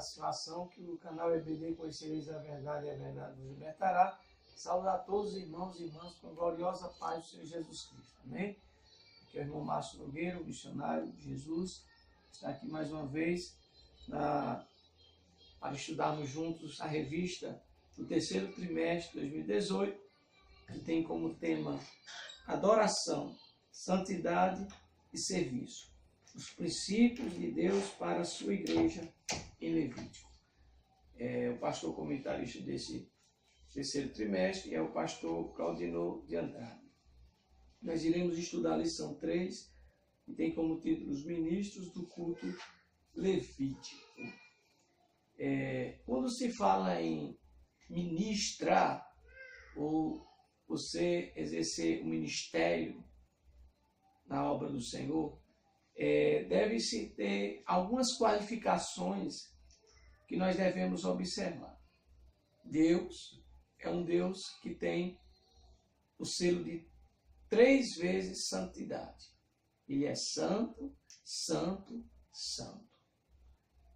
salvação, que o canal EBD Conhecereis a Verdade e a Verdade vos libertará. Saudar a todos os irmãos e irmãs com a gloriosa paz do Senhor Jesus Cristo. Amém? Aqui é o irmão Márcio Nogueira, o missionário de Jesus, está aqui mais uma vez para estudarmos juntos a revista do terceiro trimestre de 2018, que tem como tema adoração, santidade e serviço. Os princípios de Deus para a sua igreja em Levítico. O pastor comentarista desse terceiro trimestre é o pastor Claudino de Andrade. Nós iremos estudar a lição 3, que tem como título Os Ministros do Culto Levítico. Quando se fala em ministrar, ou você exercer o ministério na obra do Senhor, deve-se ter algumas qualificações que nós devemos observar. Deus é um Deus que tem o selo de 3 vezes santidade. Ele é santo, santo, santo.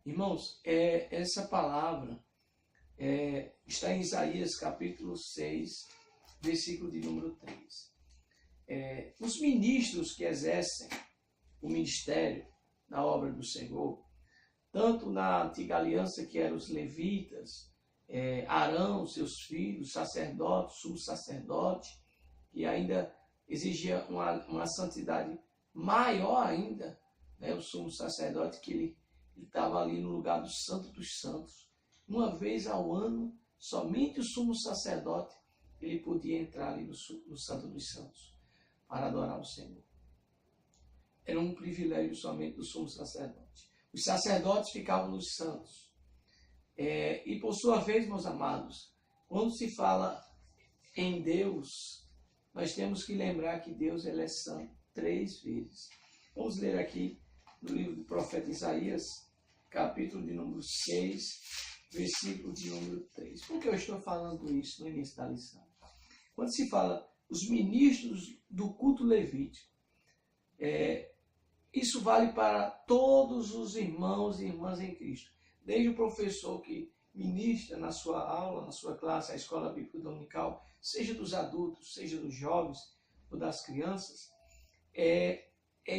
Irmãos, essa palavra está em Isaías capítulo 6, versículo de número 3. Os ministros que exercem o ministério na obra do Senhor, tanto na antiga aliança, que eram os levitas, Arão, seus filhos, sacerdote, sumo sacerdote, que ainda exigia uma santidade maior ainda, né? O sumo sacerdote, que ele estava ali no lugar do Santo dos Santos. Uma vez ao ano, somente o sumo sacerdote ele podia entrar ali no Santo dos Santos para adorar o Senhor. Era um privilégio somente do sumo sacerdote. Os sacerdotes ficavam nos santos. E por sua vez, meus amados, quando se fala em Deus, nós temos que lembrar que Deus ele é santo 3 vezes. Vamos ler aqui no livro do profeta Isaías, capítulo de número 6, versículo de número 3. Por que eu estou falando isso no início da lição? Quando se fala os ministros do culto levítico, isso vale para todos os irmãos e irmãs em Cristo. Desde o professor que ministra na sua aula, na sua classe, a escola bíblica dominical, seja dos adultos, seja dos jovens ou das crianças,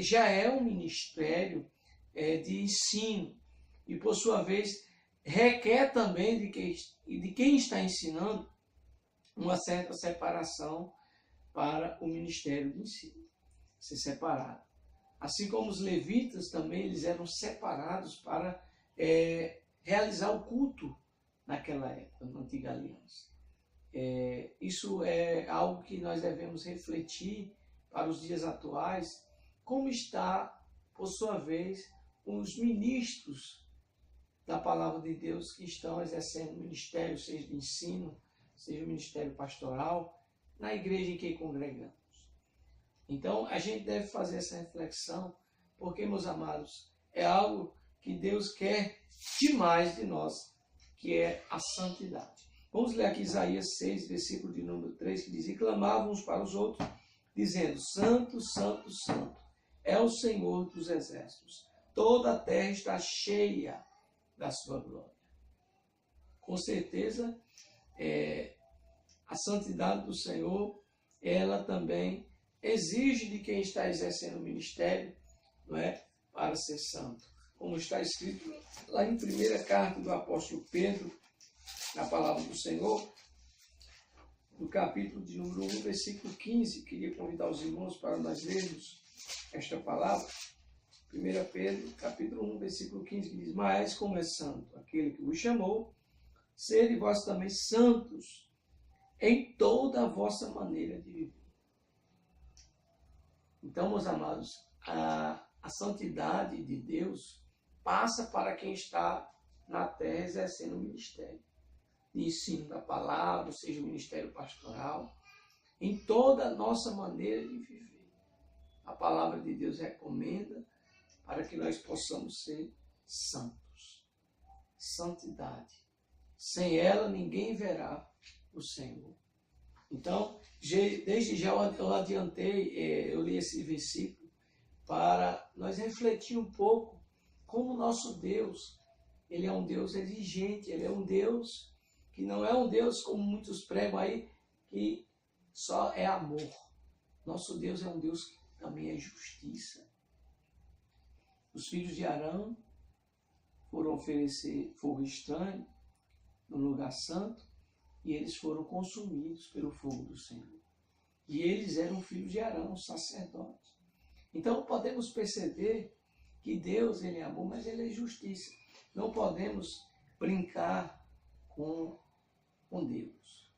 já é um ministério de ensino. E, por sua vez, requer também de quem está ensinando uma certa separação para o ministério de ensino. Ser separado. Assim como os levitas também, eles eram separados para realizar o culto naquela época, na antiga aliança. Isso é algo que nós devemos refletir para os dias atuais, como está, por sua vez, os ministros da palavra de Deus que estão exercendo o ministério, seja de ensino, seja o ministério pastoral, na igreja em que congregamos. Então, a gente deve fazer essa reflexão, porque, meus amados, é algo que Deus quer demais de nós, que é a santidade. Vamos ler aqui Isaías 6, versículo de número 3, que diz: E clamavam uns para os outros, dizendo: Santo, santo, santo, é o Senhor dos exércitos. Toda a terra está cheia da sua glória. Com certeza, a santidade do Senhor, ela também exige de quem está exercendo o ministério, não é, para ser santo. Como está escrito lá em 1ª carta do apóstolo Pedro, na palavra do Senhor, no capítulo de número 1, versículo 15. Queria convidar os irmãos para nós lermos esta palavra. 1 Pedro, capítulo 1, versículo 15, que diz: Mas como é santo aquele que vos chamou, sede vós também santos em toda a vossa maneira de viver. Então, meus amados, a santidade de Deus passa para quem está na terra exercendo o ministério de ensino da palavra, seja o ministério pastoral, em toda a nossa maneira de viver. A palavra de Deus recomenda para que nós possamos ser santos. Santidade. Sem ela, ninguém verá o Senhor. Então, desde já eu adiantei, eu li esse versículo para nós refletir um pouco como nosso Deus, ele é um Deus exigente, ele é um Deus que não é um Deus como muitos pregam aí, que só é amor. Nosso Deus é um Deus que também é justiça. Os filhos de Arão foram oferecer fogo estranho no lugar santo e eles foram consumidos pelo fogo do Senhor. E eles eram filhos de Arão, sacerdotes. Então podemos perceber que Deus, ele é amor, mas ele é justiça. Não podemos brincar com Deus.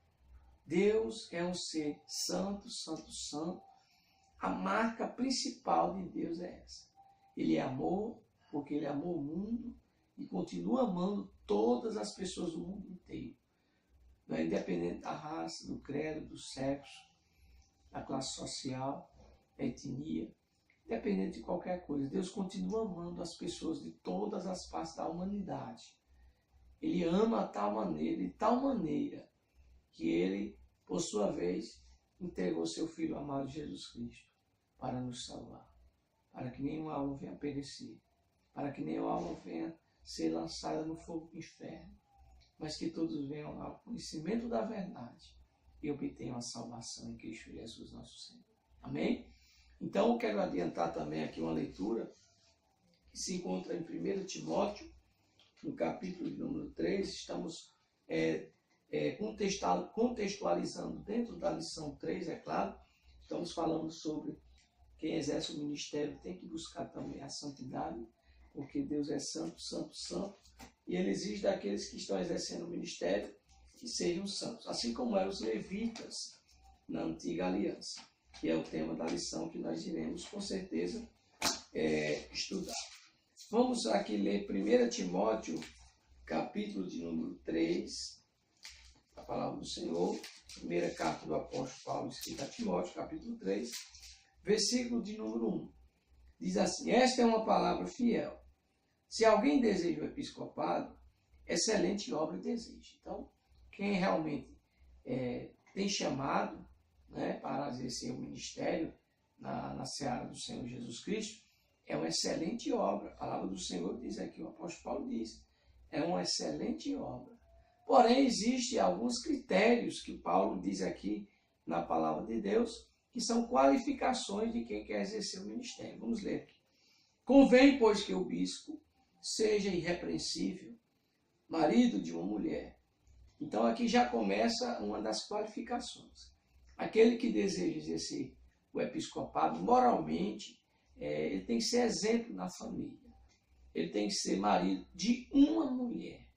Deus é um ser santo, santo, santo. A marca principal de Deus é essa. Ele é amor, porque ele amou o mundo e continua amando todas as pessoas do mundo inteiro. Não é independente da raça, do credo, do sexo, da classe social, da etnia, independente de qualquer coisa. Deus continua amando as pessoas de todas as partes da humanidade. Ele ama de tal maneira, que ele, por sua vez, entregou seu Filho amado Jesus Cristo para nos salvar, para que nenhuma alma venha perecer, para que nenhuma alma venha ser lançada no fogo do inferno, mas que todos venham ao conhecimento da verdade e obtenham a salvação em Cristo Jesus nosso Senhor. Amém? Então eu quero adiantar também aqui uma leitura que se encontra em 1 Timóteo, no capítulo de número 3, estamos contextualizando dentro da lição 3, é claro, estamos falando sobre quem exerce o ministério tem que buscar também a santidade, porque Deus é santo, santo, santo, e ele exige daqueles que estão exercendo o ministério que sejam santos, assim como eram os levitas na antiga aliança, que é o tema da lição que nós iremos com certeza estudar. Vamos aqui ler 1 Timóteo, capítulo de número 3, a palavra do Senhor, primeira carta do apóstolo Paulo, escrita a Timóteo, capítulo 3, versículo de número 1. Diz assim: esta é uma palavra fiel. Se alguém deseja o episcopado, excelente obra deseja. Então, quem realmente tem chamado, né, para exercer o ministério na seara do Senhor Jesus Cristo, é uma excelente obra. A palavra do Senhor diz aqui, o apóstolo Paulo diz, é uma excelente obra. Porém, existem alguns critérios que Paulo diz aqui na palavra de Deus, que são qualificações de quem quer exercer o ministério. Vamos ler aqui. Convém, pois, que o bispo seja irrepreensível, marido de uma mulher. Então aqui já começa uma das qualificações. Aquele que deseja exercer o episcopado, moralmente, ele tem que ser exemplo na família. Ele tem que ser marido de uma mulher,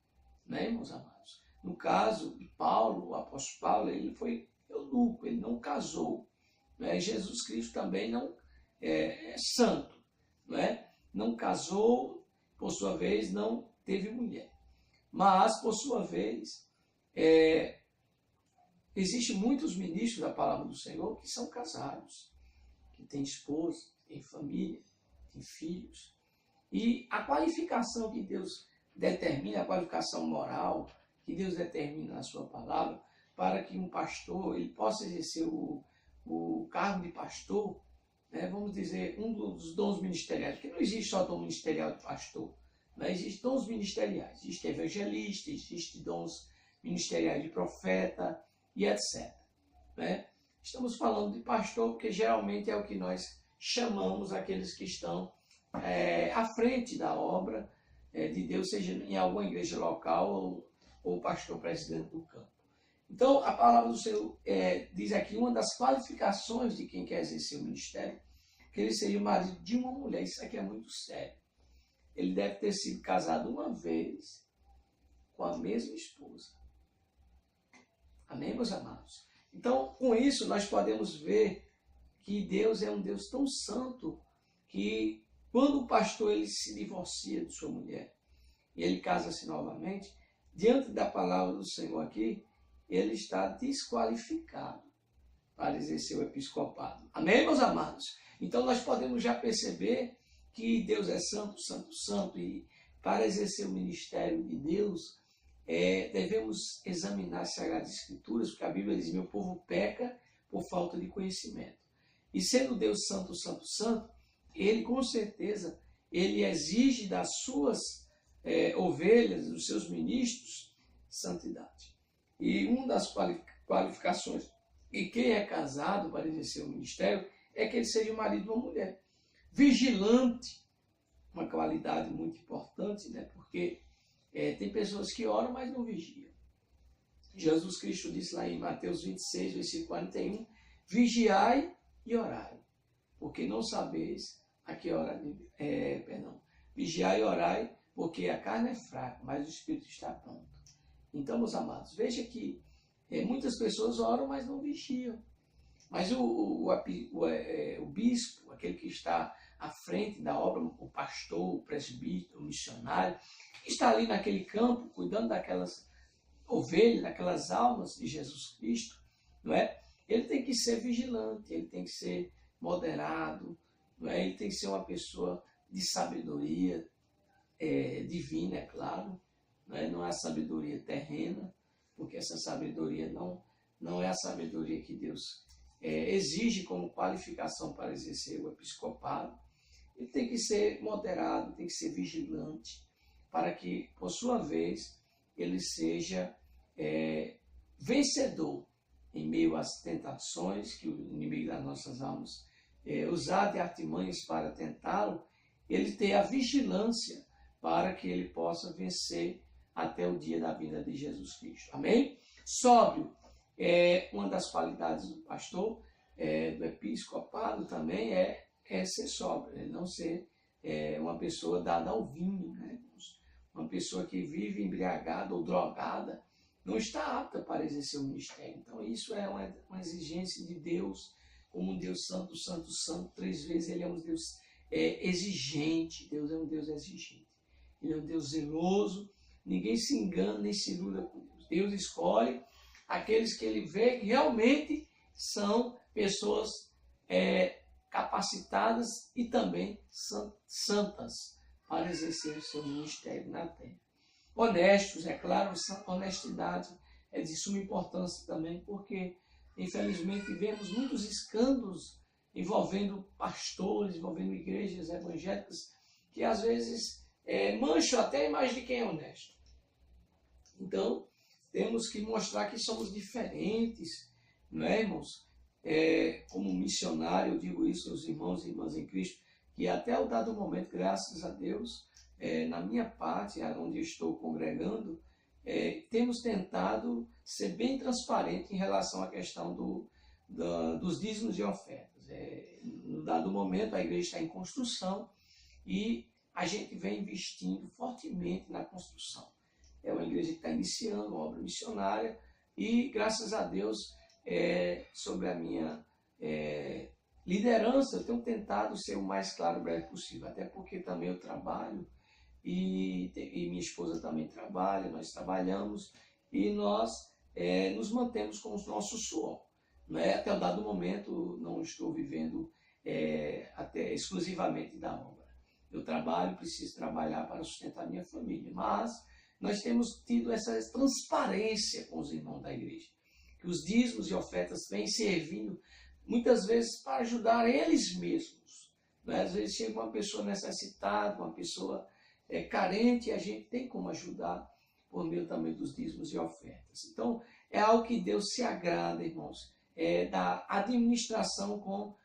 né, meus amados? No caso de Paulo, o apóstolo Paulo, ele foi eunuco, ele não casou. Né? Jesus Cristo também não é santo, né? Não casou, por sua vez, não teve mulher. Mas, por sua vez, existem muitos ministros da palavra do Senhor que são casados, que têm esposa, têm família, têm filhos. E a qualificação que Deus determina, a qualificação moral que Deus determina na sua palavra, para que um pastor ele possa exercer o cargo de pastor, né, vamos dizer, um dos dons ministeriais, porque não existe só dom ministerial de pastor, mas existem dons ministeriais, existe evangelista, existe dons ministeriais de profeta e etc. Né? Estamos falando de pastor porque geralmente é o que nós chamamos aqueles que estão à frente da obra de Deus, seja em alguma igreja local ou pastor presidente do campo. Então, a palavra do Senhor diz aqui uma das qualificações de quem quer exercer o ministério, que ele seja marido de uma mulher. Isso aqui é muito sério. Ele deve ter sido casado uma vez com a mesma esposa. Amém, meus amados? Então, com isso, nós podemos ver que Deus é um Deus tão santo que quando o pastor ele se divorcia de sua mulher e ele casa-se novamente, diante da palavra do Senhor aqui, ele está desqualificado para exercer o episcopado. Amém, meus amados? Então nós podemos já perceber que Deus é santo, santo, santo, e para exercer o ministério de Deus, devemos examinar as Sagradas Escrituras, porque a Bíblia diz, meu povo peca por falta de conhecimento. E sendo Deus santo, santo, santo, ele com certeza, ele exige das suas ovelhas, dos seus ministros, santidade. E uma das qualificações de quem é casado para exercer o ministério é que ele seja o marido de uma mulher. Vigilante, uma qualidade muito importante, né? Porque tem pessoas que oram, mas não vigiam. Jesus Cristo disse lá em Mateus 26, versículo 41, vigiai e orai, porque não sabeis a que hora... Vigiai e orai, porque a carne é fraca, mas o Espírito está pronto. Então, meus amados, veja que muitas pessoas oram, mas não vigiam. Mas o bispo, aquele que está à frente da obra, o pastor, o presbítero, o missionário, que está ali naquele campo, cuidando daquelas ovelhas, daquelas almas de Jesus Cristo, não é? Ele tem que ser vigilante, ele tem que ser moderado, não é? Ele tem que ser uma pessoa de sabedoria divina, é claro, não é a sabedoria terrena, porque essa sabedoria não é a sabedoria que Deus exige como qualificação para exercer o episcopado. Ele tem que ser moderado, tem que ser vigilante, para que, por sua vez, ele seja vencedor em meio às tentações que o inimigo das nossas almas usar de artimanhas para tentá-lo, ele tem a vigilância para que ele possa vencer até o dia da vinda de Jesus Cristo. Amém? Sóbrio é uma das qualidades do pastor, do episcopado também é ser sóbrio, não ser uma pessoa dada ao vinho, né? Uma pessoa que vive embriagada ou drogada não está apta para exercer o ministério. Então isso é uma exigência de Deus, como um Deus santo, santo, santo, 3 vezes. Ele é um Deus exigente. Deus é um Deus exigente. Ele é um Deus zeloso. Ninguém se engana nem se iluda com Deus. Deus escolhe aqueles que ele vê que realmente são pessoas capacitadas e também santas para exercer o seu ministério na terra. Honestos, é claro, honestidade é de suma importância também, porque infelizmente vemos muitos escândalos envolvendo pastores, envolvendo igrejas evangélicas, que às vezes mancham até a imagem de quem é honesto. Então, temos que mostrar que somos diferentes, não é, irmãos? Como missionário, eu digo isso aos irmãos e irmãs em Cristo, que até o dado momento, graças a Deus, na minha parte, onde eu estou congregando, temos tentado ser bem transparente em relação à questão dos dízimos e ofertas. No dado momento, a igreja está em construção e a gente vem investindo fortemente na construção. É uma igreja que está iniciando uma obra missionária e, graças a Deus, sobre a minha liderança, eu tenho tentado ser o mais claro e breve possível, até porque também eu trabalho e minha esposa também trabalha, nós trabalhamos e nós nos mantemos com o nosso suor. Até o dado momento não estou vivendo até exclusivamente da obra. Eu trabalho, preciso trabalhar para sustentar minha família, mas nós temos tido essa transparência com os irmãos da igreja, que os dízimos e ofertas vêm servindo muitas vezes para ajudar eles mesmos. Às vezes chega uma pessoa necessitada, uma pessoa carente, e a gente tem como ajudar por meio também dos dízimos e ofertas. Então, é algo que Deus se agrada, irmãos, da administração com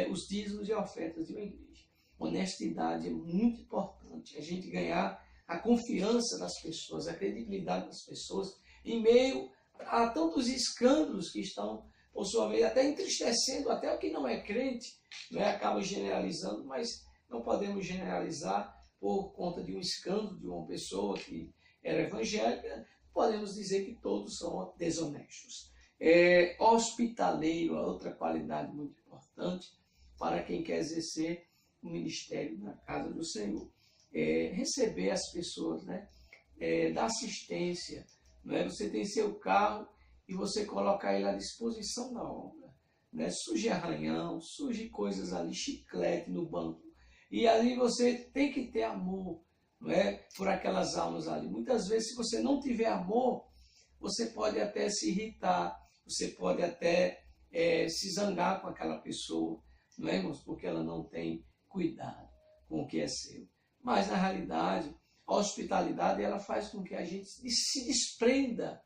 os dízimos e ofertas de uma igreja. Honestidade é muito importante, a gente ganhar a confiança das pessoas, a credibilidade das pessoas, em meio a tantos escândalos que estão, por sua vez, até entristecendo até o que não é crente, acaba generalizando, mas não podemos generalizar por conta de um escândalo de uma pessoa que era evangélica, podemos dizer que todos são desonestos. Hospitaleiro, outra qualidade muito importante para quem quer exercer o ministério na casa do Senhor. Receber as pessoas, dar assistência. Você tem seu carro e você coloca ele à disposição da obra. Surge arranhão, surge coisas ali, chiclete no banco. E ali você tem que ter amor, por aquelas almas ali. Muitas vezes, se você não tiver amor, você pode até se irritar, você pode até se zangar com aquela pessoa, irmãos? Porque ela não tem cuidado com o que é seu. Mas, na realidade, A hospitalidade, ela faz com que a gente se desprenda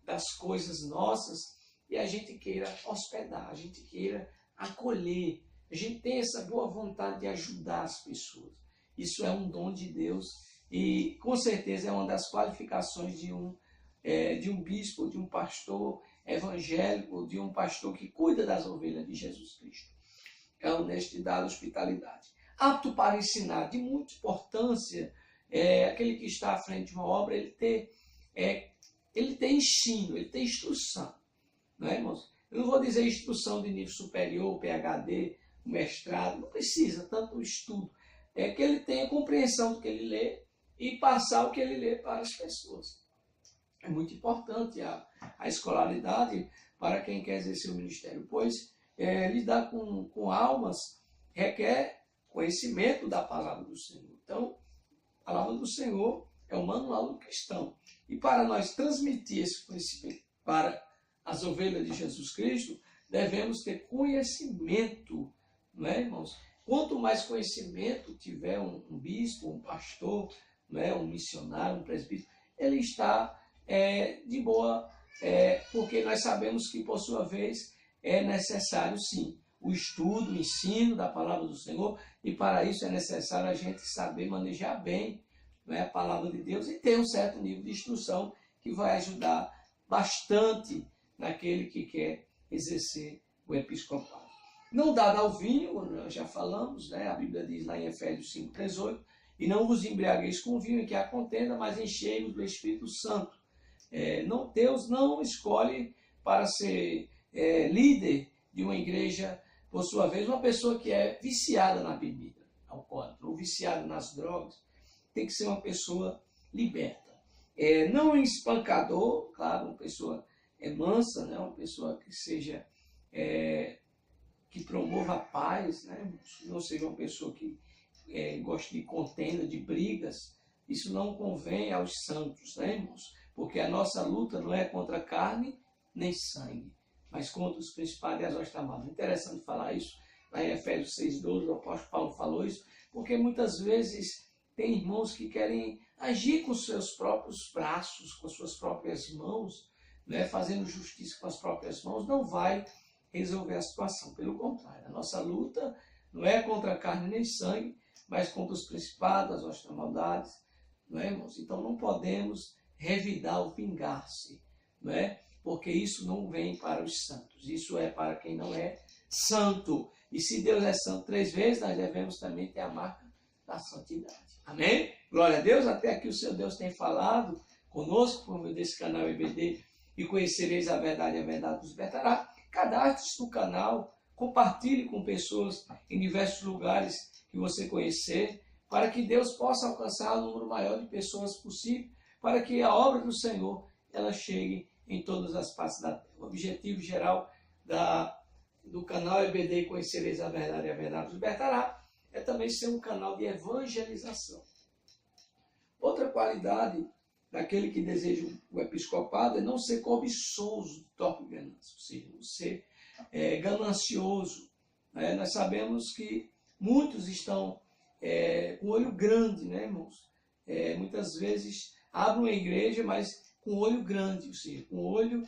das coisas nossas e a gente queira hospedar, a gente queira acolher, a gente tem essa boa vontade de ajudar as pessoas. Isso é um dom de Deus e com certeza é uma das qualificações de um bispo, de um pastor evangélico, de um pastor que cuida das ovelhas de Jesus Cristo. É a honestidade, a hospitalidade. Apto para ensinar, de muita importância, aquele que está à frente de uma obra, ele tem ensino, ele tem instrução. Não é, irmãos? Eu não vou dizer instrução de nível superior, PhD, mestrado, não precisa tanto estudo. É que ele tenha compreensão do que ele lê e passar o que ele lê para as pessoas. É muito importante a escolaridade para quem quer exercer o ministério, pois lidar com almas requer conhecimento da palavra do Senhor. Então, a palavra do Senhor é o manual do cristão. E para nós transmitir esse conhecimento para as ovelhas de Jesus Cristo, devemos ter conhecimento, não é, irmãos? Quanto mais conhecimento tiver um bispo, um pastor, não é, um missionário, um presbítero, ele está de boa, porque nós sabemos que, por sua vez, é necessário, sim, o estudo, o ensino da palavra do Senhor, e para isso é necessário a gente saber manejar bem, não é, a palavra de Deus e ter um certo nível de instrução que vai ajudar bastante naquele que quer exercer o episcopado. Não dado ao vinho, nós já falamos, né? A Bíblia diz lá em Efésios 5:18, e não vos embriagueis com vinho em que há contenda, mas enchei-vos do Espírito Santo. Deus não escolhe para ser líder de uma igreja, por sua vez, uma pessoa que é viciada na bebida alcoólica ou viciada nas drogas. Tem que ser uma pessoa liberta. Não um espancador, claro, uma pessoa mansa, né? Uma pessoa que seja, que promova a paz, né? Não seja uma pessoa que goste de contenda, de brigas. Isso não convém aos santos, né, irmãos? Porque a nossa luta não é contra carne nem sangue, mas contra os principados e as hostes armadas. Interessante falar isso, lá em Efésios 6:12, o apóstolo Paulo falou isso, porque muitas vezes tem irmãos que querem agir com seus próprios braços, com suas próprias mãos, né, fazendo justiça com as próprias mãos, não vai resolver a situação. Pelo contrário, a nossa luta não é contra carne nem sangue, mas contra os principados, as hostes da maldade, não é, irmãos? Então não podemos revidar ou vingar-se, não é? Porque isso não vem para os santos, isso é para quem não é santo. E se Deus é santo 3 vezes, nós devemos também ter a marca da santidade. Amém? Glória a Deus. Até aqui o Senhor Deus tem falado conosco por meio desse canal EBD, e conhecereis a verdade vos libertará. Cadastre-se no canal, compartilhe com pessoas em diversos lugares que você conhecer, para que Deus possa alcançar o número maior de pessoas possível, para que a obra do Senhor ela chegue em todas as partes da terra. O objetivo geral do canal EBD, conhecereis a verdade vos libertará, é também ser um canal de evangelização. Outra qualidade daquele que deseja o episcopado é não ser cobiçoso, torpe ganância, ou seja, não ser ganancioso. Né? Nós sabemos que muitos estão com olho grande, né, irmãos? Muitas vezes abrem uma igreja, mas com olho grande, ou seja, com olho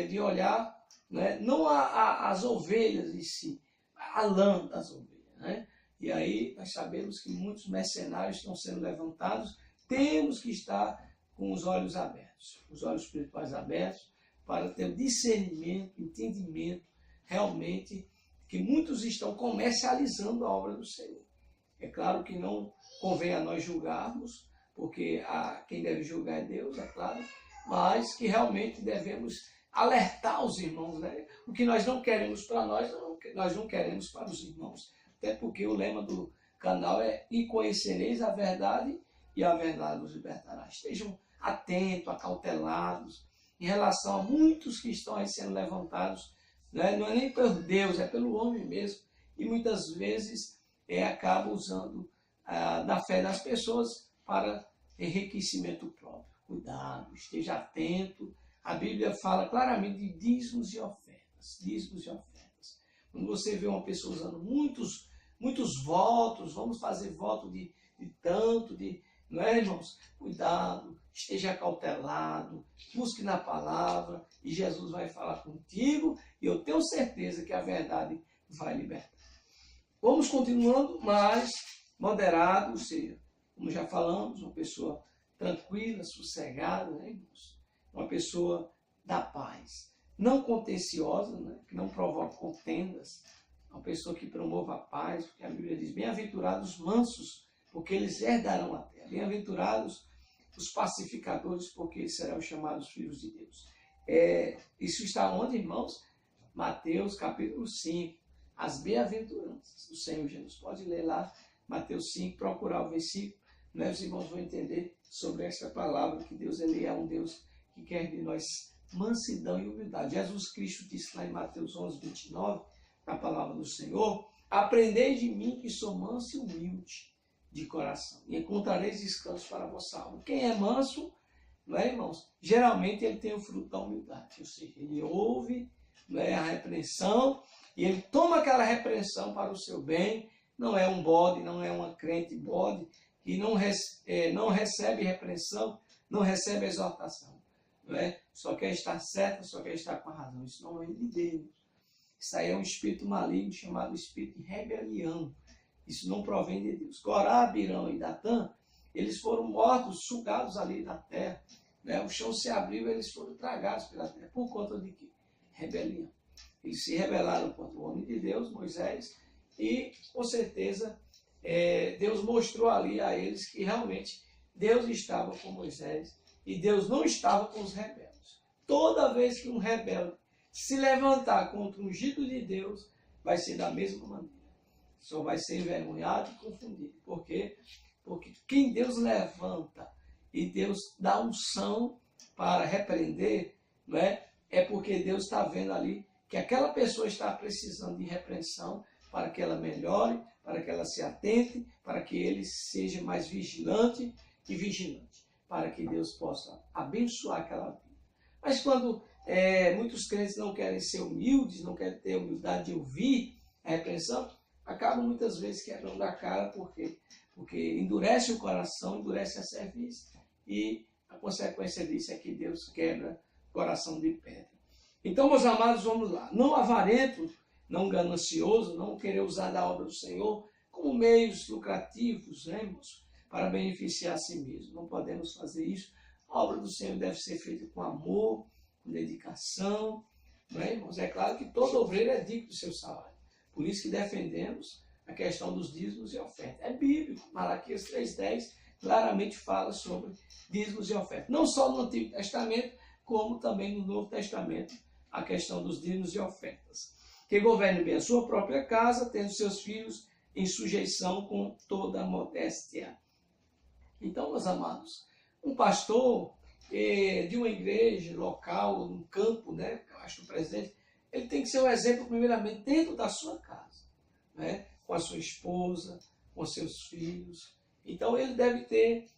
de olhar, né, não as ovelhas em si, a lã das ovelhas. Né? E aí nós sabemos que muitos mercenários estão sendo levantados. Temos que estar com os olhos abertos, os olhos espirituais abertos, para ter discernimento, entendimento, realmente, que muitos estão comercializando a obra do Senhor. É claro que não convém a nós julgarmos, porque quem deve julgar é Deus, é claro, mas que realmente devemos alertar os irmãos, né? O que nós não queremos para nós, nós não queremos para os irmãos. Até porque o lema do canal é: e conhecereis a verdade, e a verdade vos libertará. Estejam atentos, acautelados, em relação a muitos que estão aí sendo levantados, né? Não é nem por Deus, é pelo homem mesmo. E muitas vezes acaba usando da fé das pessoas para enriquecimento próprio. Cuidado, esteja atento. A Bíblia fala claramente de dízimos e ofertas. Dízimos e ofertas. Quando você vê uma pessoa usando muitos votos, vamos fazer voto de tanto, Não é, irmãos? Cuidado, esteja cautelado, busque na palavra e Jesus vai falar contigo e eu tenho certeza que a verdade vai libertar. Vamos continuando, mas moderado, ou seja, como já falamos, uma pessoa tranquila, sossegada, né, irmãos? Uma pessoa da paz, não contenciosa, né, que não provoca contendas, uma pessoa que promova a paz, porque a Bíblia diz, bem-aventurados mansos, porque eles herdarão a terra. Bem-aventurados os pacificadores, porque eles serão chamados filhos de Deus. Isso está onde, irmãos? Mateus capítulo 5, as bem-aventuranças do Senhor Jesus. Pode ler lá, Mateus 5, procurar o versículo, né? Os irmãos vão entender sobre essa palavra, que Deus ele é um Deus que quer de nós mansidão e humildade. Jesus Cristo disse lá em Mateus 11, 29, na palavra do Senhor, aprendei de mim que sou manso e humilde de coração, e encontrareis descanso para a vossa alma. Quem é manso, não é, irmãos? Geralmente ele tem o fruto da humildade, ou seja, ele ouve, não é, a repreensão, e ele toma aquela repreensão para o seu bem. Não é um bode, não é uma crente bode, que não recebe repreensão, não recebe exortação, não é? Só quer estar certo, só quer estar com a razão. Isso não vem de Deus. Isso aí é um espírito maligno chamado espírito de rebelião. Isso não provém de Deus. Corá, Abirão e Datã, eles foram mortos, sugados ali na terra, né? O chão se abriu e eles foram tragados pela terra. Por conta de quê? Rebelião. Eles se rebelaram contra o homem de Deus, Moisés, e com certeza Deus mostrou ali a eles que realmente Deus estava com Moisés e Deus não estava com os rebeldes. Toda vez que um rebelde se levantar contra o ungido de Deus, vai ser da mesma maneira. Só vai ser envergonhado e confundido. Por quê? Porque quem Deus levanta e Deus dá unção para repreender, não é porque Deus está vendo ali que aquela pessoa está precisando de repreensão para que ela melhore, para que ela se atente, para que ele seja mais vigilante e vigilante, para que Deus possa abençoar aquela vida. Mas quando muitos crentes não querem ser humildes, não querem ter humildade de ouvir a repreensão, acabam muitas vezes quebrando a cara, porque endurece o coração, endurece a cerviz, e a consequência disso é que Deus quebra o coração de pedra. Então, meus amados, vamos lá. Não avarento, não ganancioso, não querer usar da obra do Senhor como meios lucrativos, né, irmãos, para beneficiar a si mesmo. Não podemos fazer isso. A obra do Senhor deve ser feita com amor, com dedicação, não é, irmãos? É claro que todo obreiro é digno do seu salário. Por isso que defendemos a questão dos dízimos e ofertas. É bíblico. Malaquias 3,10 claramente fala sobre dízimos e ofertas. Não só no Antigo Testamento, como também no Novo Testamento, a questão dos dízimos e ofertas. Que governe bem a sua própria casa, tendo seus filhos em sujeição com toda a modéstia. Então, meus amados, um pastor de uma igreja local, um campo, né, pastor presidente, ele tem que ser um exemplo, primeiramente, dentro da sua casa, né, com a sua esposa, com seus filhos. Então, ele deve ter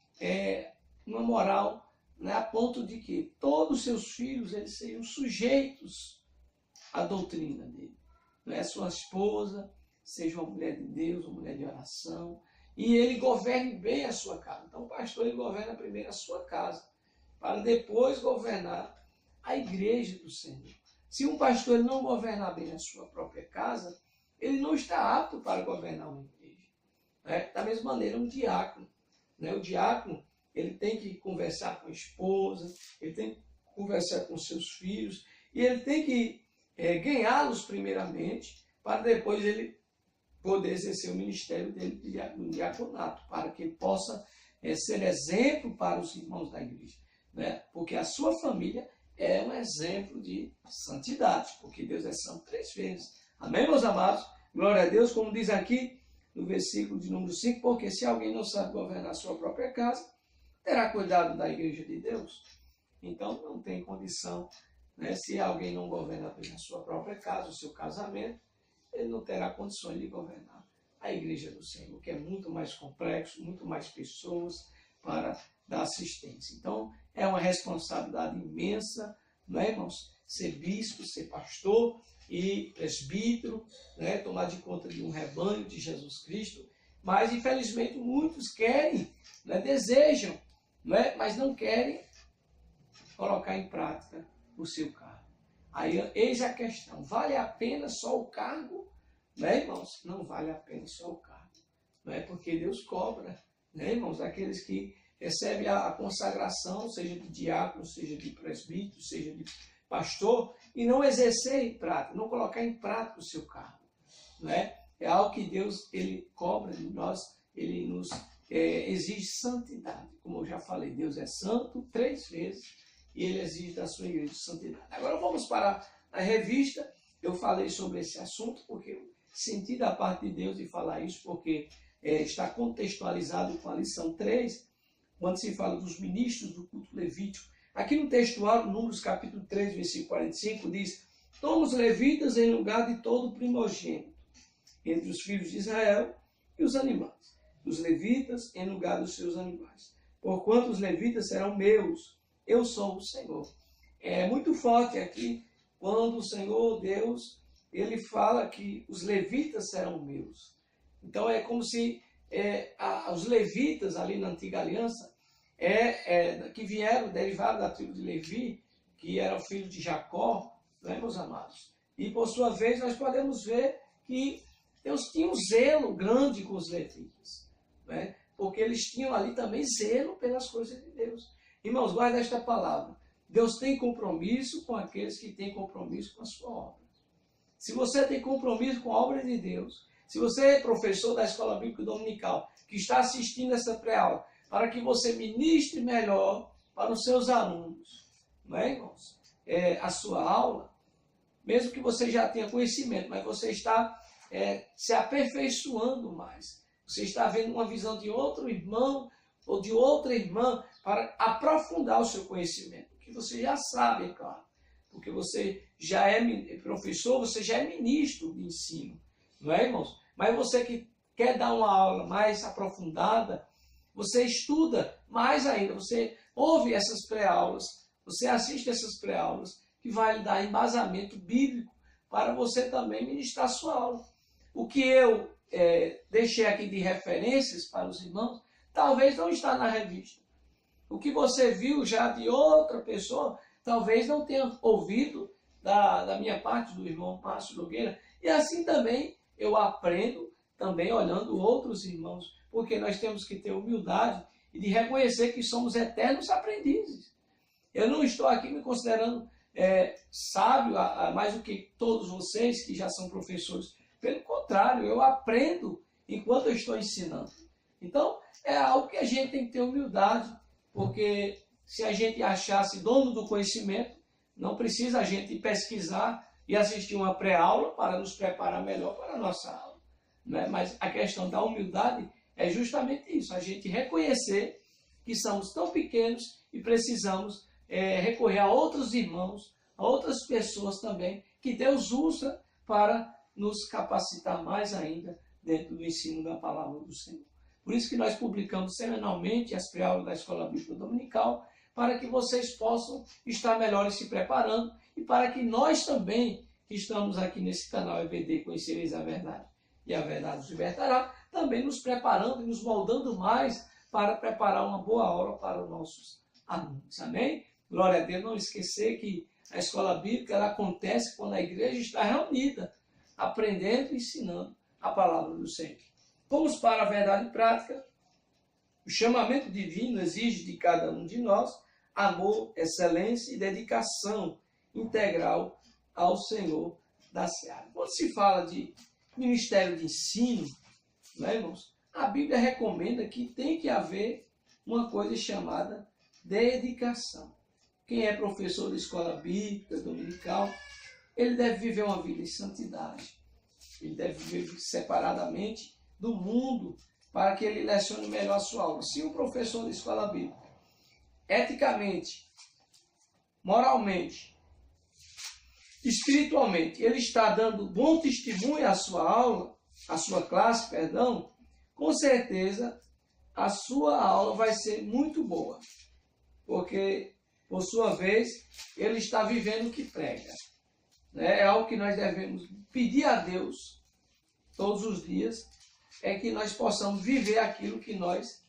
uma moral, né, a ponto de que todos os seus filhos eles sejam sujeitos à doutrina dele. Né? Sua esposa seja uma mulher de Deus, uma mulher de oração, e ele governe bem a sua casa. Então, o pastor ele governa primeiro a sua casa, para depois governar a igreja do Senhor. Se um pastor ele não governar bem a sua própria casa, ele não está apto para governar uma igreja. Né? Da mesma maneira, um diácono. Né? O diácono ele tem que conversar com a esposa, ele tem que conversar com seus filhos, e ele tem que ganhá-los primeiramente, para depois ele poder exercer o ministério dele de diaconato, para que ele possa ser exemplo para os irmãos da igreja. Né? Porque a sua família é um exemplo de santidade, porque Deus é santo 3 vezes. Amém, meus amados? Glória a Deus, como diz aqui no versículo de número 5, porque se alguém não sabe governar a sua própria casa, terá cuidado da igreja de Deus? Então não tem condição, né? Se alguém não governa bem a sua própria casa, o seu casamento, ele não terá condições de governar a igreja do Senhor, que é muito mais complexo, muito mais pessoas para dar assistência. Então é uma responsabilidade imensa, não é, irmãos? Ser bispo, ser pastor e presbítero, né? Tomar de conta de um rebanho de Jesus Cristo, Mas, infelizmente, muitos querem, né, desejam, né, mas não querem colocar em prática o seu cargo. Aí, eis a questão, vale a pena só o cargo? Né, irmãos? Não vale a pena só o cargo. Não é porque Deus cobra, né, irmãos? Aqueles que recebem a consagração, seja de diácono, seja de presbítero, seja de pastor, e não exercer em prática, não colocar em prática o seu cargo. Né? É algo que Deus ele cobra de nós, ele nos exige santidade. Como eu já falei, Deus é santo 3 vezes e ele exige da sua igreja santidade. Agora vamos para a revista. Eu falei sobre esse assunto porque eu senti da parte de Deus de falar isso, porque está contextualizado com a lição 3, quando se fala dos ministros do culto levítico. Aqui no textuário, Números capítulo 3, versículo 45, diz: toma os levitas em lugar de todo primogênito, entre os filhos de Israel e os animais. Os levitas em lugar dos seus animais. Porquanto os levitas serão meus, eu sou o Senhor. É muito forte aqui, quando o Senhor Deus, ele fala que os levitas serão meus. Então é como se os levitas ali na antiga aliança, que vieram, derivaram da tribo de Levi, que era o filho de Jacó, né, meus amados? E por sua vez nós podemos ver que Deus tinha um zelo grande com os levitas, né? Porque eles tinham ali também zelo pelas coisas de Deus. Irmãos, guarda esta palavra. Deus tem compromisso com aqueles que têm compromisso com a sua obra. Se você tem compromisso com a obra de Deus, se você é professor da Escola Bíblica Dominical, que está assistindo essa pré-aula, para que você ministre melhor para os seus alunos, não é, irmãos? A sua aula, mesmo que você já tenha conhecimento, mas você está se aperfeiçoando mais. Você está vendo uma visão de outro irmão ou de outra irmã para aprofundar o seu conhecimento, que você já sabe, é claro, porque você já é professor, você já é ministro de ensino, não é, irmãos? Mas você que quer dar uma aula mais aprofundada, você estuda mais ainda, você ouve essas pré-aulas, você assiste essas pré-aulas, que vai lhe dar embasamento bíblico para você também ministrar sua aula. O que eu deixei aqui de referências para os irmãos, talvez não está na revista. O que você viu já de outra pessoa, talvez não tenha ouvido da minha parte, do irmão Márcio Nogueira. E assim também eu aprendo, também olhando outros irmãos, porque nós temos que ter humildade e de reconhecer que somos eternos aprendizes. Eu não estou aqui me considerando sábio mais do que todos vocês que já são professores. Pelo contrário, eu aprendo enquanto eu estou ensinando. Então, é algo que a gente tem que ter humildade, porque se a gente achasse dono do conhecimento, não precisa a gente pesquisar e assistir uma pré-aula para nos preparar melhor para a nossa aula. Né? Mas a questão da humildade é justamente isso, a gente reconhecer que somos tão pequenos e precisamos recorrer a outros irmãos, a outras pessoas também, que Deus usa para nos capacitar mais ainda dentro do ensino da palavra do Senhor. Por isso que nós publicamos semanalmente as pré-aulas da Escola Bíblica Dominical, para que vocês possam estar melhores se preparando e para que nós também, que estamos aqui nesse canal EBD, Conhecereis a Verdade e a Verdade os Libertará, também nos preparando e nos moldando mais para preparar uma boa aula para os nossos alunos. Amém? Glória a Deus. Não esquecer que a Escola Bíblica ela acontece quando a igreja está reunida, aprendendo e ensinando a palavra do Senhor. Vamos para a verdade prática. O chamamento divino exige de cada um de nós amor, excelência e dedicação integral ao Senhor da Seara. Quando se fala de ministério de ensino, né, irmãos, a Bíblia recomenda que tem que haver uma coisa chamada dedicação. Quem é professor de escola bíblica dominical, ele deve viver uma vida em santidade. Ele deve viver separadamente do mundo para que ele lecione melhor a sua aula. Se o professor de escola bíblica, eticamente, moralmente, espiritualmente, ele está dando bom testemunho à sua aula, à sua classe, perdão, com certeza a sua aula vai ser muito boa. Porque, por sua vez, ele está vivendo o que prega. É algo que nós devemos pedir a Deus todos os dias, é que nós possamos viver aquilo que nós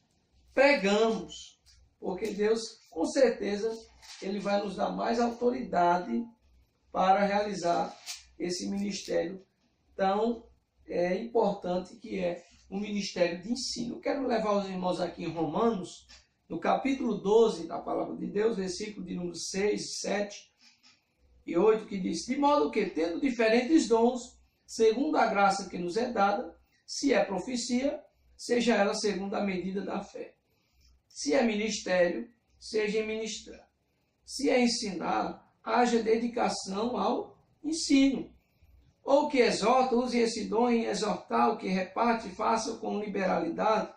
pregamos. Porque Deus, com certeza, Ele vai nos dar mais autoridade para realizar esse ministério tão importante que é o ministério de ensino. Eu quero levar os irmãos aqui em Romanos, no capítulo 12 da Palavra de Deus, versículo de número 6, 7 e 8, que diz: de modo que, tendo diferentes dons, segundo a graça que nos é dada, se é profecia, seja ela segundo a medida da fé. Se é ministério, seja em ministrar. Se é ensinar, haja dedicação ao ensino. Ou que exorta, use esse dom em exortar, o que reparte, faça com liberalidade,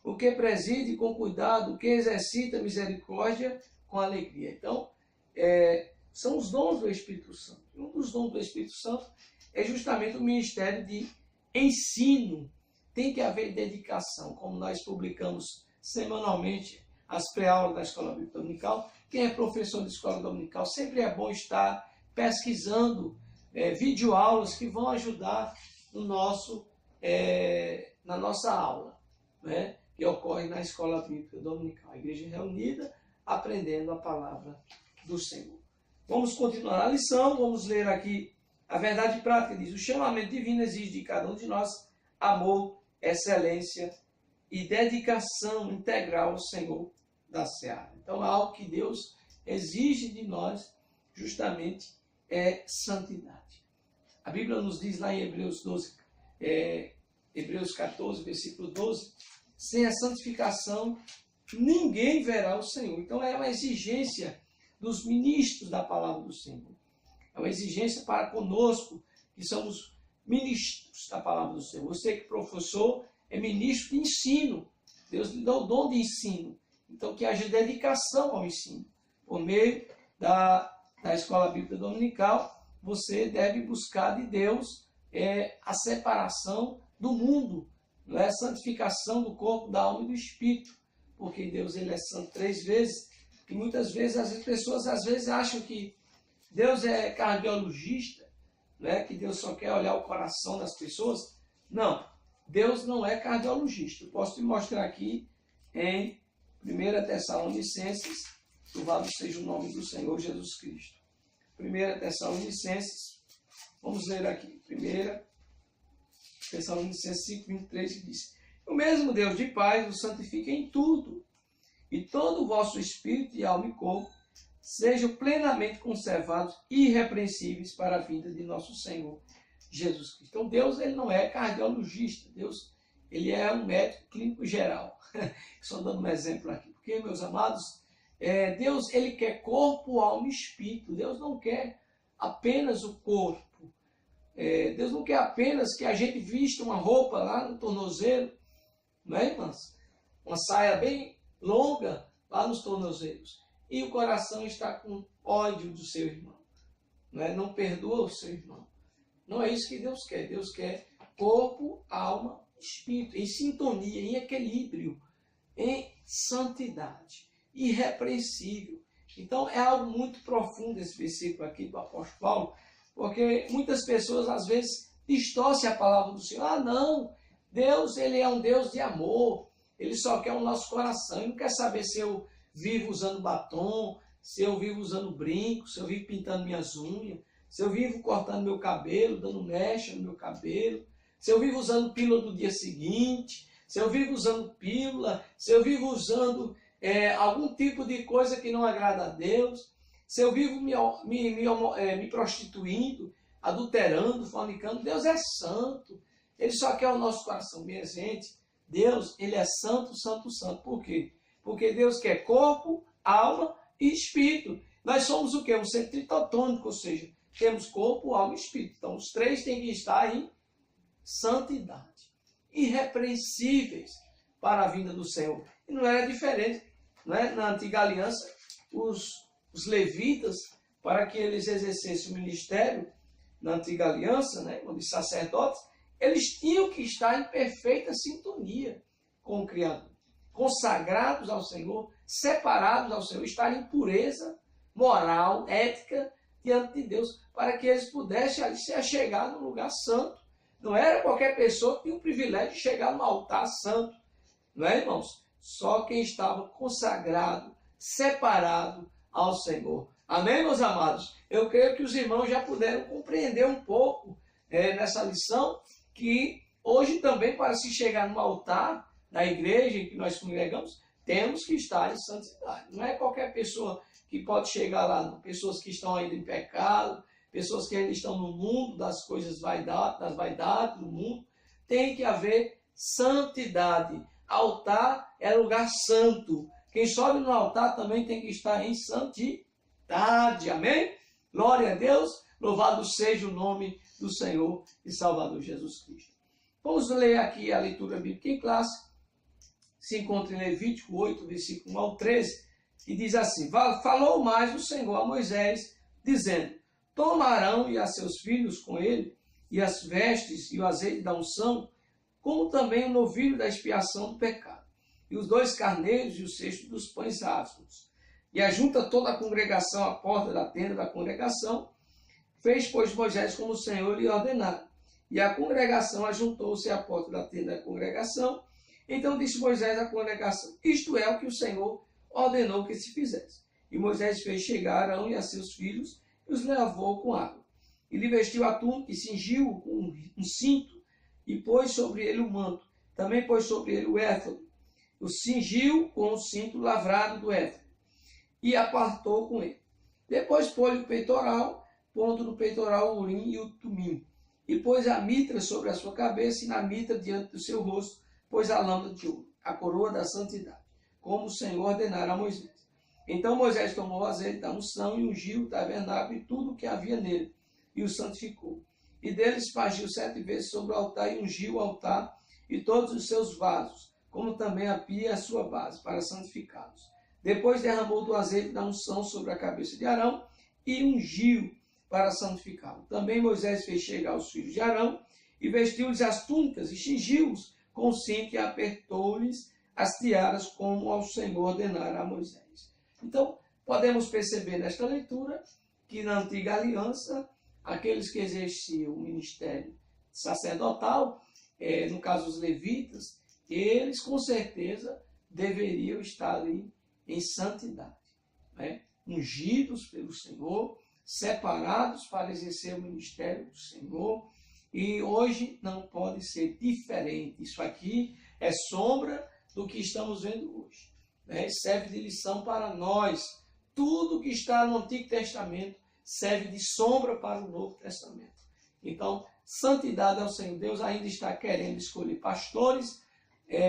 o que preside com cuidado, o que exercita misericórdia com alegria. Então, são os dons do Espírito Santo. E um dos dons do Espírito Santo é justamente o ministério de ensino. Tem que haver dedicação, como nós publicamos semanalmente as pré-aulas da Escola Bíblica Dominical. Quem é professor de Escola Dominical, sempre é bom estar pesquisando videoaulas que vão ajudar na nossa aula, né, que ocorre na Escola Bíblica Dominical. A igreja reunida, aprendendo a palavra do Senhor. Vamos continuar a lição, vamos ler aqui a verdade prática. Diz: o chamamento divino exige de cada um de nós amor, excelência e dedicação integral ao Senhor da seara. Então, algo que Deus exige de nós justamente é santidade. A Bíblia nos diz lá em Hebreus 14, versículo 12, sem a santificação ninguém verá o Senhor. Então é uma exigência dos ministros da palavra do Senhor. É uma exigência para conosco, que somos ministros da palavra do Senhor. Você que é professor, é ministro de ensino. Deus lhe dá o dom de ensino. Então que haja dedicação ao ensino. Por meio da Escola Bíblica Dominical, você deve buscar de Deus a separação do mundo, não é? A santificação do corpo, da alma e do espírito, porque Deus ele é santo 3 vezes, e muitas vezes as pessoas acham que Deus é cardiologista, né? Que Deus só quer olhar o coração das pessoas. Não, Deus não é cardiologista. Eu posso te mostrar aqui em 1 Tessalonicenses, louvado seja o nome do Senhor Jesus Cristo. 1 Tessalonicenses, vamos ler aqui, 1 Tessalonicenses 5, 23, que diz: o mesmo Deus de paz os santifica em tudo, e todo o vosso espírito e alma e corpo sejam plenamente conservados e irrepreensíveis para a vinda de nosso Senhor Jesus Cristo. Então Deus ele não é cardiologista, Deus ele é um médico clínico geral. Só dando um exemplo aqui, porque, meus amados, Deus ele quer corpo, alma e espírito. Deus não quer apenas o corpo. Deus não quer apenas que a gente vista uma roupa lá no tornozelo, não é, irmãs? Uma saia bem longa lá nos tornozelos. E o coração está com ódio do seu irmão. Não perdoa o seu irmão. Não é isso que Deus quer. Deus quer corpo, alma, espírito, em sintonia, em equilíbrio, em santidade, irrepreensível. Então é algo muito profundo esse versículo aqui do apóstolo Paulo, porque muitas pessoas às vezes distorcem a palavra do Senhor. Ah, não, Deus ele é um Deus de amor, ele só quer o nosso coração, ele não quer saber se eu vivo usando batom, se eu vivo usando brinco, se eu vivo pintando minhas unhas, se eu vivo cortando meu cabelo, dando mecha no meu cabelo, se eu vivo usando pílula do dia seguinte, se eu vivo usando pílula, se eu vivo usando algum tipo de coisa que não agrada a Deus, se eu vivo me prostituindo, adulterando, fornicando. Deus é santo, ele só quer o nosso coração. Minha gente, Deus ele é santo, santo, santo. Por quê? Porque Deus quer corpo, alma e espírito. Nós somos o quê? Um ser tritotônico, ou seja, temos corpo, alma e espírito. Então os 3 têm que estar em santidade, irrepreensíveis para a vinda do Senhor. E não era diferente, né? Na antiga aliança, os levitas, para que eles exercessem o ministério na antiga aliança, né, os sacerdotes, eles tinham que estar em perfeita sintonia com o Criador, consagrados ao Senhor, separados ao Senhor, estar em pureza moral, ética diante de Deus, para que eles pudessem ali se achegar no lugar santo, Não era qualquer pessoa que tinha o privilégio de chegar no altar santo. Não é, irmãos? Só quem estava consagrado, separado ao Senhor. Amém, meus amados? Eu creio que os irmãos já puderam compreender um pouco nessa lição, que hoje também, para se chegar no altar da igreja em que nós congregamos, temos que estar em santidade. Não é qualquer pessoa que pode chegar lá, não. Pessoas que estão ainda em pecado, pessoas que ainda estão no mundo das coisas das vaidades do mundo. Tem que haver santidade. Altar é lugar santo. Quem sobe no altar também tem que estar em santidade. Amém? Glória a Deus. Louvado seja o nome do Senhor e Salvador Jesus Cristo. Vamos ler aqui a leitura bíblica em classe. Se encontra em Levítico 8, versículo 1 ao 13, e diz assim: falou mais o Senhor a Moisés, dizendo: toma Arão e a seus filhos com ele, e as vestes e o azeite da unção, como também o novilho da expiação do pecado, e os 2 carneiros e o cesto dos pães asmos. E ajunta toda a congregação à porta da tenda da congregação. Fez, pois, Moisés como o Senhor lhe ordenara. E a congregação ajuntou-se à porta da tenda da congregação. Então disse Moisés à congregação: isto é o que o Senhor ordenou que se fizesse. E Moisés fez chegar Arão e a seus filhos, e os lavou com água. E lhe vestiu a túnica, e cingiu com um cinto, e pôs sobre ele o manto. Também pôs sobre ele o éfode. O cingiu com o cinto lavrado do éfode, e apartou com ele. Depois pôs-lhe o peitoral, pondo no peitoral o urim e o tumim. E pôs a mitra sobre a sua cabeça, e na mitra diante do seu rosto pôs a lâmpada de ouro, a coroa da santidade, como o Senhor ordenara a Moisés. Então Moisés tomou o azeite da unção e ungiu o tabernáculo e tudo o que havia nele, e o santificou. E dele espargiu 7 vezes sobre o altar, e ungiu o altar e todos os seus vasos, como também a pia e a sua base, para santificá-los. Depois derramou do azeite da unção sobre a cabeça de Arão, e ungiu para santificá-lo. Também Moisés fez chegar os filhos de Arão, e vestiu-lhes as túnicas, e cingiu-os com o cinto, e apertou-lhes as tiaras, como ao Senhor ordenara a Moisés. Então, podemos perceber nesta leitura que na antiga aliança, aqueles que exerciam o ministério sacerdotal, no caso os levitas, eles com certeza deveriam estar ali em santidade, né? Ungidos pelo Senhor, separados para exercer o ministério do Senhor. E hoje não pode ser diferente. Isso aqui é sombra do que estamos vendo hoje, né? Serve de lição para nós. Tudo que está no Antigo Testamento serve de sombra para o Novo Testamento. Então, santidade ao Senhor. Deus ainda está querendo escolher pastores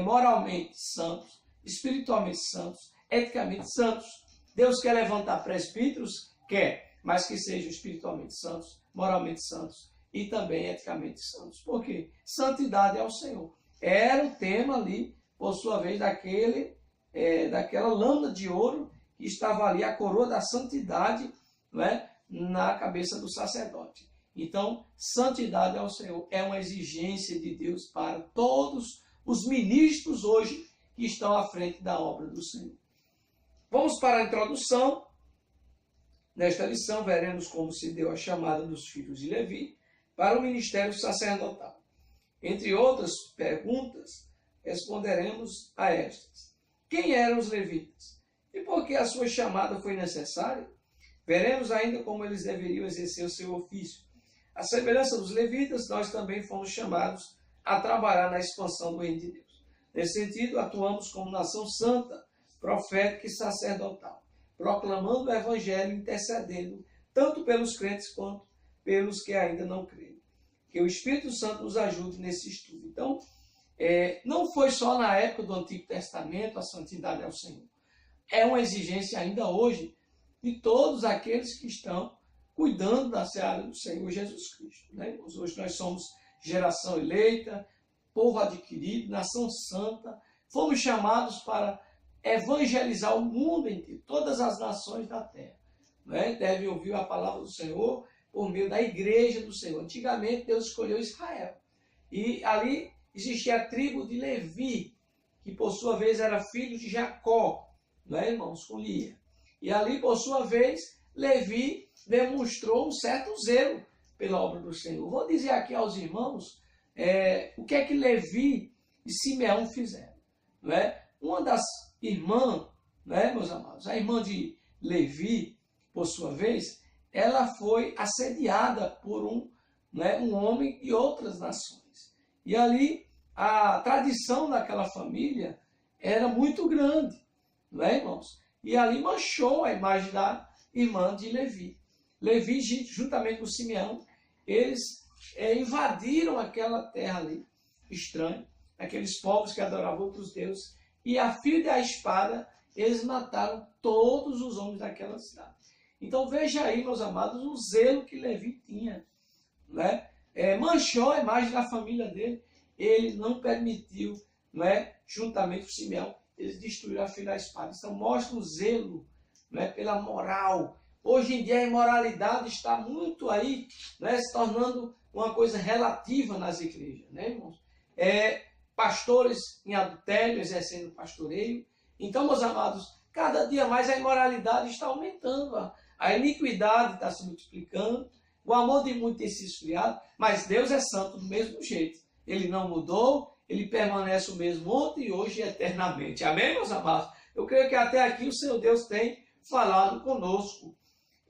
moralmente santos, espiritualmente santos, eticamente santos. Deus quer levantar presbíteros? Quer, mas que sejam espiritualmente santos, moralmente santos e também eticamente santos. Por quê? Santidade ao Senhor. Era o tema ali, por sua vez, daquela lâmina de ouro que estava ali, a coroa da santidade, não é? Na cabeça do sacerdote. Então, santidade ao Senhor é uma exigência de Deus para todos os ministros hoje que estão à frente da obra do Senhor. Vamos para a introdução. Nesta lição, veremos como se deu a chamada dos filhos de Levi para o ministério sacerdotal. Entre outras perguntas, responderemos a estas: quem eram os levitas? E por que a sua chamada foi necessária? Veremos ainda como eles deveriam exercer o seu ofício. À semelhança dos levitas, nós também fomos chamados a trabalhar na expansão do reino de Deus. Nesse sentido, atuamos como nação santa, profética e sacerdotal, proclamando o evangelho e intercedendo tanto pelos crentes quanto pelos que ainda não creem. Que o Espírito Santo nos ajude nesse estudo. Então, não foi só na época do Antigo Testamento a santidade ao Senhor. É uma exigência ainda hoje de todos aqueles que estão cuidando da seara do Senhor Jesus Cristo, né? Hoje nós somos geração eleita, povo adquirido, nação santa, fomos chamados para evangelizar o mundo inteiro, todas as nações da terra, né? Devem ouvir a palavra do Senhor por meio da igreja do Senhor. Antigamente Deus escolheu Israel, e ali existia a tribo de Levi, que por sua vez era filho de Jacó, né, irmãos, com Lia. E ali, por sua vez, Levi demonstrou um certo zelo pela obra do Senhor. Vou dizer aqui aos irmãos o que é que Levi e Simeão fizeram. Não é? Uma das irmãs, né, meus amados, a irmã de Levi, por sua vez, ela foi assediada por um homem de outras nações. E ali a tradição daquela família era muito grande, não é, irmãos? E ali manchou a imagem da irmã de Levi. Levi, juntamente com Simeão, eles invadiram aquela terra ali, estranha, aqueles povos que adoravam outros deuses, e a fio da espada, eles mataram todos os homens daquela cidade. Então veja aí, meus amados, o zelo que Levi tinha, né? Manchou a imagem da família dele, ele não permitiu, né, juntamente com Simeão, eles destruíram a fio da espada. Então mostra o zelo, né, pela moral. Hoje em dia a imoralidade está muito aí, né, se tornando uma coisa relativa nas igrejas, né, irmãos? Pastores em adultério, exercendo pastoreio. Então, meus amados, cada dia mais a imoralidade está aumentando, a iniquidade está se multiplicando, o amor de muitos tem se esfriado, mas Deus é santo do mesmo jeito. Ele não mudou, ele permanece o mesmo ontem, hoje e eternamente. Amém, meus amados? Eu creio que até aqui o Senhor Deus tem falado conosco.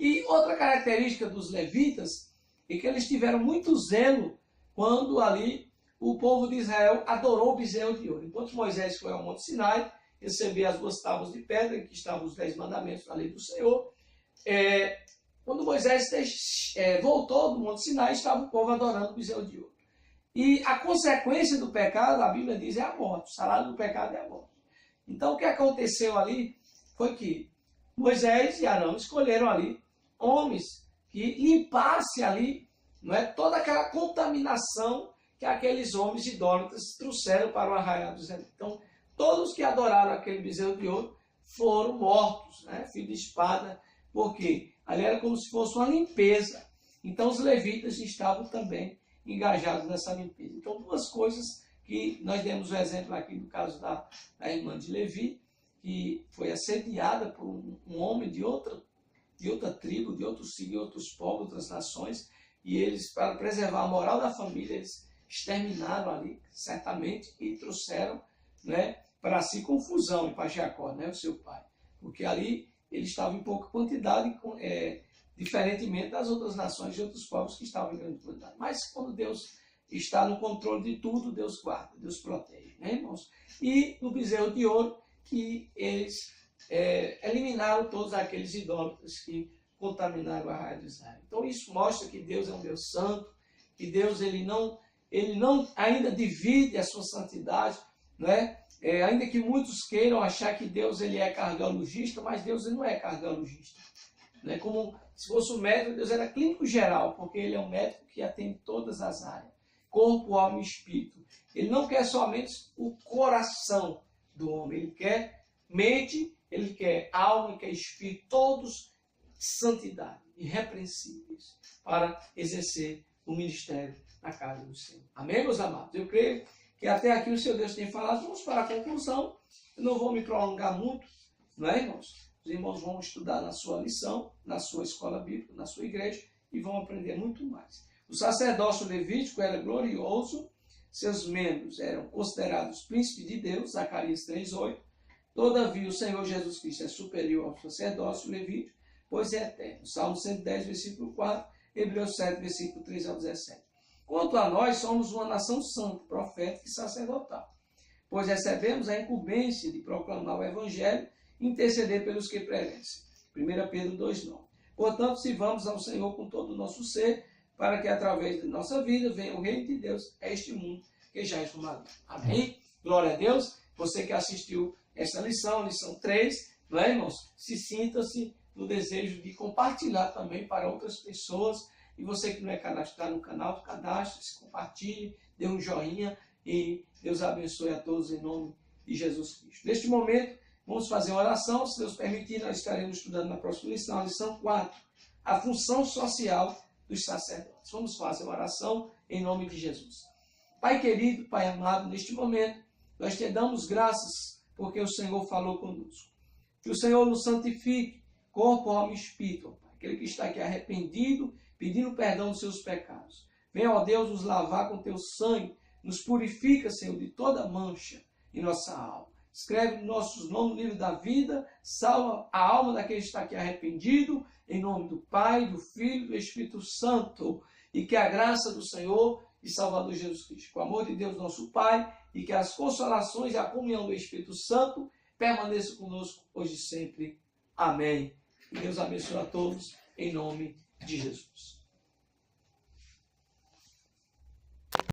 E outra característica dos levitas é que eles tiveram muito zelo quando ali o povo de Israel adorou o bezerro de ouro. Enquanto Moisés foi ao Monte Sinai, receber as 2 tábuas de pedra, em que estavam os 10 mandamentos da lei do Senhor, quando Moisés voltou do Monte Sinai, estava o povo adorando o bezerro de ouro. E a consequência do pecado, a Bíblia diz, é a morte. O salário do pecado é a morte. Então o que aconteceu ali foi que Moisés e Arão escolheram ali homens que limpassem ali, não é, toda aquela contaminação que aqueles homens idólatras trouxeram para o arraial dos Israelitas. Então, todos que adoraram aquele bezerro de ouro foram mortos, né, fio de espada, porque ali era como se fosse uma limpeza. Então, os levitas estavam também engajados nessa limpeza. Então, 2 coisas que nós demos o exemplo aqui no caso da irmã de Levi, que foi assediada por um homem de outra tribo, de outros signos, de outros povos, outras nações, e eles, para preservar a moral da família, eles exterminaram ali, certamente, e trouxeram, né, para si confusão, e para Jacó, né, o seu pai, porque ali ele estava em pouca quantidade, diferentemente das outras nações e outros povos que estavam em grande quantidade. Mas quando Deus está no controle de tudo, Deus guarda, Deus protege, né, irmãos? E no bezerro de ouro, que eles eliminaram todos aqueles idólatras que contaminaram a raia de Israel. Então isso mostra que Deus é um Deus santo, que Deus ele não ainda divide a sua santidade, né? Ainda que muitos queiram achar que Deus ele é cardiologista, mas Deus ele não é cardiologista. Né? Como se fosse um médico, Deus era clínico geral, porque ele é um médico que atende todas as áreas, corpo, alma e espírito. Ele não quer somente o coração do homem, ele quer mente, ele quer alma, ele quer espírito, todos santidade, irrepreensíveis, para exercer o ministério na casa do Senhor. Amém, meus amados? Eu creio que até aqui o Senhor Deus tem falado. Vamos para a conclusão. Eu não vou me prolongar muito, não é, irmãos? Os irmãos vão estudar na sua lição, na sua escola bíblica, na sua igreja, e vão aprender muito mais. O sacerdócio levítico era glorioso, seus membros eram considerados príncipes de Deus, Zacarias 3:8. Todavia, o Senhor Jesus Cristo é superior ao sacerdócio levítico, pois é eterno. Salmo 110, versículo 4, Hebreus 7, versículo 3 ao 17. Quanto a nós, somos uma nação santa, profética e sacerdotal, pois recebemos a incumbência de proclamar o Evangelho e interceder pelos que prevencem. 1 Pedro 2:9. Portanto, sirvamos ao Senhor com todo o nosso ser, para que através de nossa vida venha o reino de Deus a este mundo que já é formado. Amém? Glória a Deus. Você que assistiu essa lição 3, não é, irmãos? Sinta-se no desejo de compartilhar também para outras pessoas. E você que não é cadastrado no canal, cadastre-se, compartilhe, dê um joinha e Deus abençoe a todos em nome de Jesus Cristo. Neste momento, vamos fazer uma oração. Se Deus permitir, nós estaremos estudando na próxima lição, a lição 4, a função social dos sacerdotes. Vamos fazer uma oração em nome de Jesus. Pai querido, Pai amado, neste momento, nós te damos graças porque o Senhor falou conosco. Que o Senhor nos santifique, corpo, alma e espírito, Pai. Aquele que está aqui arrependido, pedindo perdão dos seus pecados. Venha, ó Deus, nos lavar com teu sangue, nos purifica, Senhor, de toda mancha em nossa alma. Escreve nossos nomes no livro da vida, salva a alma daquele que está aqui arrependido, em nome do Pai, do Filho e do Espírito Santo, e que a graça do Senhor e Salvador Jesus Cristo, com o amor de Deus nosso Pai, e que as consolações e a comunhão do Espírito Santo permaneçam conosco hoje e sempre. Amém. Que Deus abençoe a todos, em nome de Jesus.